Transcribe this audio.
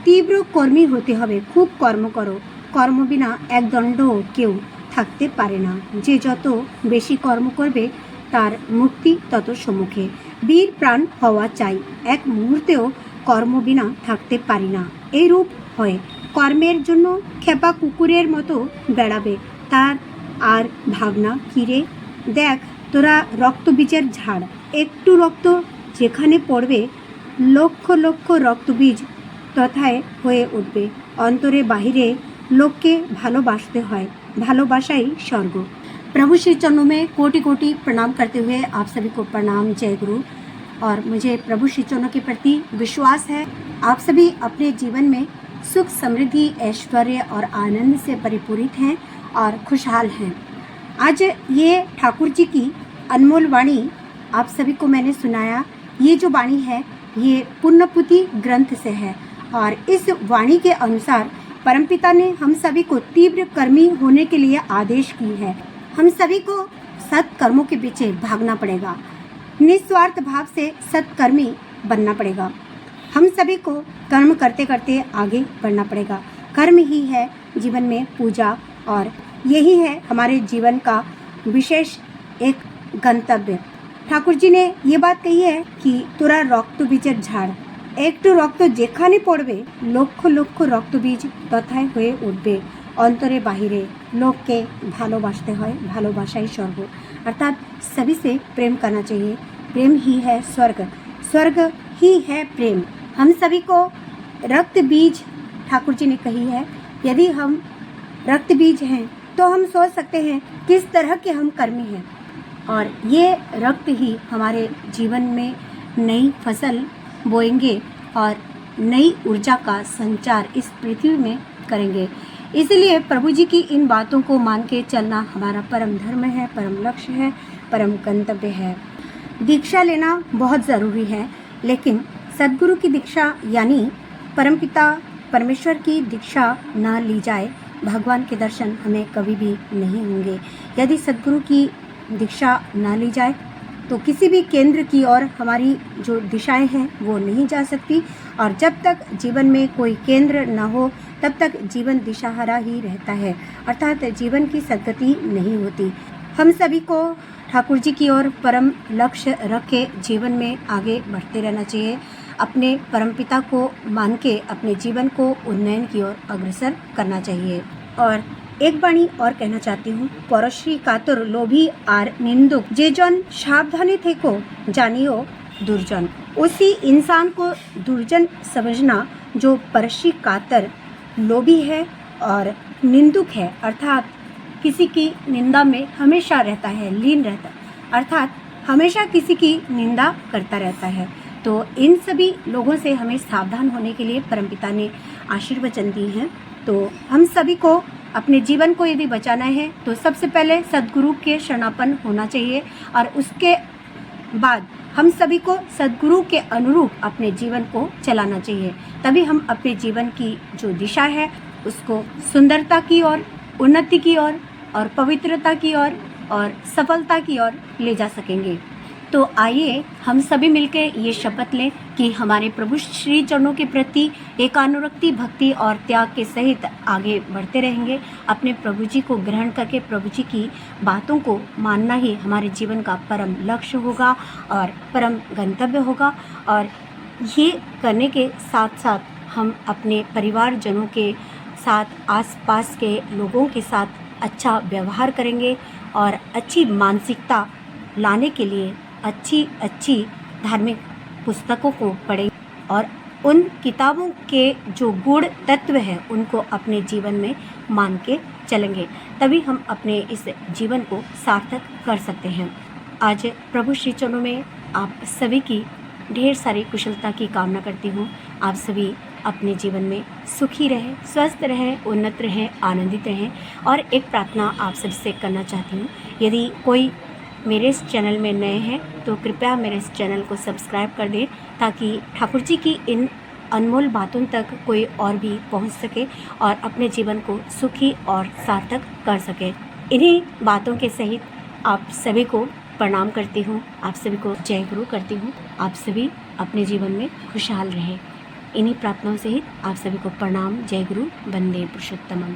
তীব্র কর্মী হতে হবে, খুব কর্ম করো। কর্ম বিনা এক দণ্ডও কেউ থাকতে পারে না। যে যত বেশি কর্ম করবে তার মুক্তি তত সম্মুখে। বীর প্রাণ হওয়া চাই, এক মুহূর্তেও কর্ম বিনা থাকতে পারি না এই রূপ হয়। কর্মের জন্য খেপা কুকুরের মতো বেড়াবে, তার আর ভাবনা কিরে। দেখ তোরা রক্তবীজের ঝাড়, একটু রক্ত যেখানে পড়বে লক্ষ লক্ষ রক্তবীজ তথায় হয়ে উঠবে। অন্তরে বাহিরে लोग के भालोबासते हैं, भालोबासा ही स्वर्ग। प्रभु श्री चरणों में कोटि कोटि प्रणाम करते हुए आप सभी को प्रणाम, जय गुरु। और मुझे प्रभु श्री चरणों के प्रति विश्वास है आप सभी अपने जीवन में सुख समृद्धि ऐश्वर्य और आनंद से परिपूरित हैं और खुशहाल हैं। आज ये ठाकुर जी की अनमोल वाणी आप सभी को मैंने सुनाया। ये जो वाणी है ये पुण्यपुति ग्रंथ से है और इस वाणी के अनुसार परमपिता ने हम सभी को तीव्र कर्मी होने के लिए आदेश की है। हम सभी को सत्कर्मों के पीछे भागना पड़ेगा, निस्वार्थ भाव से सत्कर्मी बनना पड़ेगा। हम सभी को कर्म करते करते आगे बढ़ना पड़ेगा। कर्म ही है जीवन में पूजा और यही है हमारे जीवन का विशेष एक गंतव्य। ठाकुर जी ने ये बात कही है कि तोरा रक्त बीजेर झाड़, একটু রক্ত যেখানে পড়বে লক্ষ লক্ষ রক্তবীজ তথায় হয়ে উঠবে। অন্তরে বাহিরে লোককে ভালোবাসতে হয়, ভালোবাসাই স্বর্গ। अर्थात सभी से प्रेम करना चाहिए, प्रेम ही है स्वर्ग, स्वर्ग ही है प्रेम। हम सभी को रक्त बीज ठाकुर जी ने कही है। यदि हम रक्त बीज हैं तो हम सोच सकते हैं किस तरह के हम कर्मी हैं और ये रक्त ही हमारे जीवन में नई फसल बोएंगे और नई ऊर्जा का संचार इस पृथ्वी में करेंगे। इसलिए प्रभु जी की इन बातों को मान के चलना हमारा परम धर्म है, परम लक्ष्य है, परम गंतव्य है। दीक्षा लेना बहुत ज़रूरी है, लेकिन सद्गुरु की दीक्षा यानी परमपिता परमेश्वर की दीक्षा न ली जाए, भगवान के दर्शन हमें कभी भी नहीं होंगे। यदि सद्गुरु की दीक्षा न ली जाए तो किसी भी केंद्र की ओर हमारी जो दिशाएं हैं वो नहीं जा सकती और जब तक जीवन में कोई केंद्र न हो तब तक जीवन दिशाहारा ही रहता है, अर्थात जीवन की सद्गति नहीं होती। हम सभी को ठाकुर जी की ओर परम लक्ष्य रख के जीवन में आगे बढ़ते रहना चाहिए। अपने परमपिता को मान के अपने जीवन को उन्नयन की ओर अग्रसर करना चाहिए। और एक बाणी और कहना चाहती हूँ, परश्री कातर लोभी आर निंदुक जे जन सावधानी थे को जानियो दुर्जन। उसी इंसान को दुर्जन समझना जो परश्री कातर लोभी है और निंदुक है, अर्थात किसी की निंदा में हमेशा रहता है, लीन रहता है, अर्थात हमेशा किसी की निंदा करता रहता है। तो इन सभी लोगों से हमें सावधान होने के लिए परमपिता ने आशीर्वचन दी हैं। तो हम सभी को अपने जीवन को यदि बचाना है तो सबसे पहले सद्गुरु के शरणापन्न होना चाहिए और उसके बाद हम सभी को सद्गुरु के अनुरूप अपने जीवन को चलाना चाहिए। तभी हम अपने जीवन की जो दिशा है उसको सुंदरता की ओर, उन्नति की ओर और पवित्रता की ओर और सफलता की ओर ले जा सकेंगे। तो आइए हम सभी मिलकर ये शपथ लें कि हमारे प्रभु श्री चरणों के प्रति एकानुरक्ति भक्ति और त्याग के सहित आगे बढ़ते रहेंगे। अपने प्रभु जी को ग्रहण करके प्रभु जी की बातों को मानना ही हमारे जीवन का परम लक्ष्य होगा और परम गंतव्य होगा। और ये करने के साथ साथ हम अपने परिवारजनों के साथ, आसपास के लोगों के साथ अच्छा व्यवहार करेंगे और अच्छी मानसिकता लाने के लिए अच्छी धार्मिक पुस्तकों को पढ़ें और उन किताबों के जो गुण तत्व हैं उनको अपने जीवन में मान के चलेंगे, तभी हम अपने इस जीवन को सार्थक कर सकते हैं। आज प्रभु श्री चरणों में आप सभी की ढेर सारी कुशलता की कामना करती हूँ। आप सभी अपने जीवन में सुखी रहें, स्वस्थ रहें, उन्नत रहें, आनंदित रहें। और एक प्रार्थना आप सबसे करना चाहती हूँ, यदि कोई मेरे इस चैनल में नए हैं तो कृपया मेरे इस चैनल को सब्सक्राइब कर दें ताकि ठाकुर जी की इन अनमोल बातों तक कोई और भी पहुंच सके और अपने जीवन को सुखी और सार्थक कर सके। इन्हीं बातों के सहित आप सभी को प्रणाम करती हूँ, आप सभी को जय गुरु करती हूँ। आप सभी अपने जीवन में खुशहाल रहें। इन्हीं प्रार्थनाओं सहित आप सभी को प्रणाम। जय गुरु, वंदे पुरुषोत्तमम।